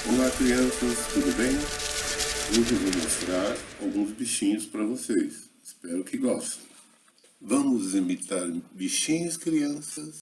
Olá crianças, tudo bem? Hoje eu vou mostrar alguns bichinhos para vocês. Espero que gostem. Vamos imitar bichinhos, crianças?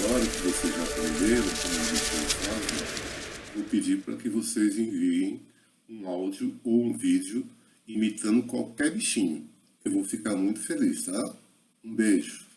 Agora que vocês já aprenderam como os bichinhos fazem, vou pedir para que vocês enviem um áudio ou um vídeo imitando qualquer bichinho. Eu vou ficar muito feliz, tá? Um beijo!